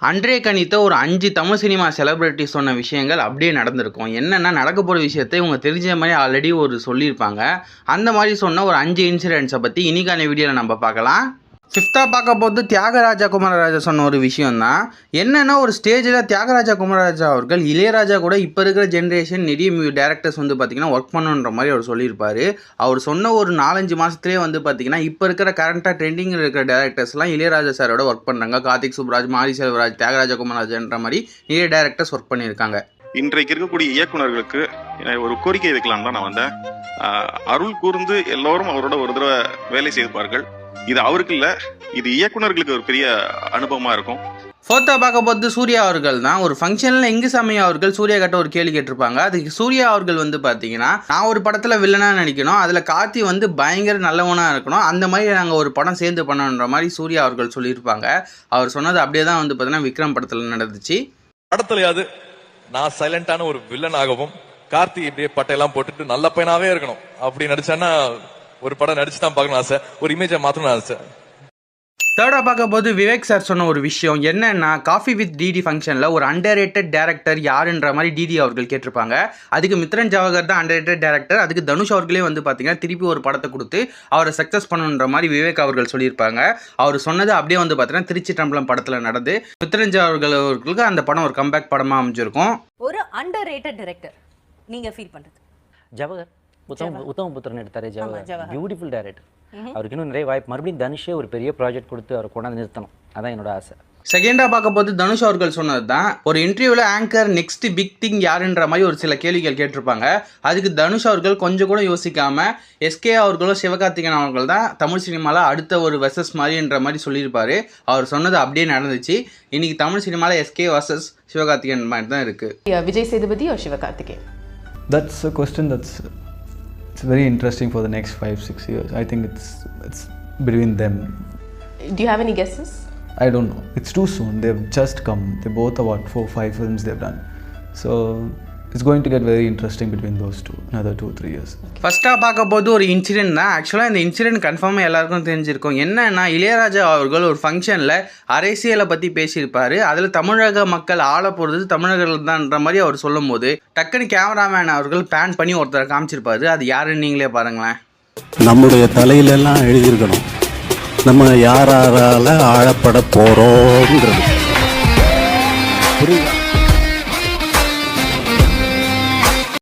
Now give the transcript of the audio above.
அன்றே கணித்த ஒரு 5 Tamil cinema celebrity சொன்ன விஷயங்கள் அப்படியே நடந்திருக்கும். என்னென்னா நடக்க போகிற விஷயத்தை இவங்க தெரிஞ்ச மாதிரி ஆல்ரெடி சொல்லியிருப்பாங்க. அந்த மாதிரி சொன்ன ஒரு 5 இன்சிடென்ட்ஸை பற்றி இன்னைக்கான வீடியோவில் நம்ம பார்க்கலாம். ஃபிஃப்த்தாக பார்க்க போது தியாகராஜா குமரராஜா சொன்ன ஒரு விஷயம் தான். என்னென்னா ஒரு ஸ்டேஜில் தியாகராஜா குமரராஜா அவர்கள் இளையராஜா கூட இப்போ இருக்கிற ஜென்ரேஷன் நிறைய டேரக்டர்ஸ் பார்த்திங்கன்னா ஒர்க் பண்ணுன்ற மாதிரி அவர் சொல்லியிருப்பார். அவர் சொன்ன ஒரு 4-5 மாதத்துலேயே பார்த்திங்கன்னா இப்போ இருக்கிற கரண்ட்டாக ட்ரெண்டிங்கில் இருக்கிற டேரக்டர்ஸ்லாம் இளையராஜா சாரோட ஒர்க் பண்ணுறாங்க. கார்த்திக் சுப்ராஜ், மாரி செல்வராஜ், தியாகராஜா குமரராஜன்ற மாதிரி நிறைய டேரக்டர்ஸ் ஒர்க் பண்ணியிருக்காங்க. இன்றைக்கு இருக்கக்கூடிய இயக்குநர்களுக்கு ஒரு கோரிக்கை வைக்கலாம் தான் நான் வந்தேன். அருள் கூர்ந்து எல்லோரும் அவரோட ஒரு தடவை வேலை செய்திருப்பார்கள். இது அவருக்கு இல்லை, இது இயக்குநர்களுக்கு ஒரு பெரிய அனுபவமாக இருக்கும். ஃபோர்த்தா பார்க்க போது சூர்யா அவர்கள் தான். ஒரு ஃபங்க்ஷனில் எங்கு சமயம் அவர்கள் சூர்யா கிட்ட ஒரு கேள்வி கேட்டிருப்பாங்க. அதுக்கு சூர்யா அவர்கள் பார்த்தீங்கன்னா நான் ஒரு படத்தில் வில்லனாக நடிக்கணும், அதில் கார்த்தி பயங்கர நல்லவனாக இருக்கணும், அந்த மாதிரி நாங்கள் ஒரு படம் சேர்ந்து பண்ணணுன்ற மாதிரி சூர்யா அவர்கள் சொல்லியிருப்பாங்க. அவர் சொன்னது அப்படியே தான் பார்த்தீங்கன்னா விக்ரம் படத்தில் நடந்துச்சு. படத்துலையாவது நான் சைலண்டான ஒரு வில்லன் ஆகவும் கார்த்தி இப்படியே பட்டையெல்லாம் போட்டுட்டு நல்ல பையனாவே இருக்கணும் அப்படி நடிச்சான்னா ஒரு படம் நடிச்சு தான் பார்க்கணும் ஆசை, ஒரு இமேஜை மாற்றணும் ஆசை. தேர்டாக பார்க்க போது விவேக் சார் சொன்ன ஒரு விஷயம் என்னன்னா, காஃபி வித் டிடி ஃபங்க்ஷனில் ஒரு அண்டர்ரேட்டட் டேரக்டர் யாருன்ற மாதிரி டிடி அவர்கள் கேட்டிருப்பாங்க. அதுக்கு மித்ரன் ஜவஹர் தான் அண்டர்ரேட்டட் டேரக்டர். அதுக்கு தனுஷ் அவர்களே பார்த்தீங்கன்னா திருப்பி ஒரு படத்தை கொடுத்து அவரை சக்ஸஸ் பண்ணணுன்ற மாதிரி விவேக் அவர்கள் சொல்லியிருப்பாங்க. அவர் சொன்னது அப்படியே பார்த்தீங்கன்னா திருச்சி டம்பளம் படத்தில் நடந்து மித்ரன் ஜவஹர் அவர்களுக்கு அந்த படம் ஒரு கம்பேக் படமாக அமைஞ்சிருக்கும். ஒரு அண்டர்ரேட்டட் டைரக்டர் நீங்க ஃபீல் பண்றது? ஜவஹர் உத்தமபுத்திரன் எடுத்தாரு. Jawahar beautiful director. அவருக்கு இன்னும் நிறைய வாய்ப்பு. மறுபடியும் தனுஷே ஒரு பெரிய ப்ராஜெக்ட் கொடுத்து அவரை கொண்டாந்து நிறுத்தணும். அதான் என்னோட ஆசை. செகண்டாக பார்க்க போது தனுஷ் அவர்கள் சொன்னது தான். ஒரு இன்டர்வியூவில் ஆங்கர் நெக்ஸ்ட் பிக் திங் யாருன்ற மாதிரி ஒரு சில கேள்விகள் கேட்டிருப்பாங்க. அதுக்கு தனுஷ் அவர்கள் கொஞ்சம் கூட யோசிக்காம எஸ்கே அவர்களும் சிவகார்த்திகேயன் அவர்கள் தான் தமிழ் சினிமாவில் அடுத்த ஒரு வெர்சஸ் மாதிரின்ற மாதிரி சொல்லியிருப்பாரு. அவர் சொன்னது அப்படியே நடந்துச்சு. இன்னைக்கு தமிழ் சினிமாவில் எஸ்கே வர்சஸ் சிவகார்த்திகேயன் மாதிரி தான் இருக்கு. Vijay Sethupathi or Sivakarthikeyan? That's a question that's very interesting for the next 5-6 years. I think it's between them. Do you have any guesses? I don't know. It's too soon. They've just come. They both are 4-5 films they've done. So it's going to get very interesting between those two, another 2-3 years. ஃபர்ஸ்ட்டாக பார்க்க போது ஒரு incident தான். ஆக்சுவலாக இந்த incident கன்ஃபார்மாக எல்லாருக்கும் தெரிஞ்சிருக்கும். என்னன்னா, இளையராஜா அவர்கள் ஒரு ஃபங்க்ஷனில் அரசியலை பற்றி பேசியிருப்பார். அதில் தமிழக மக்கள் ஆள போகிறது தமிழர்கள் தான்ன்ற மாதிரி அவர் சொல்லும் போது டக்குன்னு கேமராமேன் அவர்கள் பேன் பண்ணி ஒருத்தரை காமிச்சிருப்பாரு. அது யாருன்னு நீங்களே பாருங்களேன். நம்முடைய தலையிலெல்லாம் எழுதியிருக்கணும் நம்ம யாரால ஆளப்பட போறோம்ங்கிறது. புரியுதா?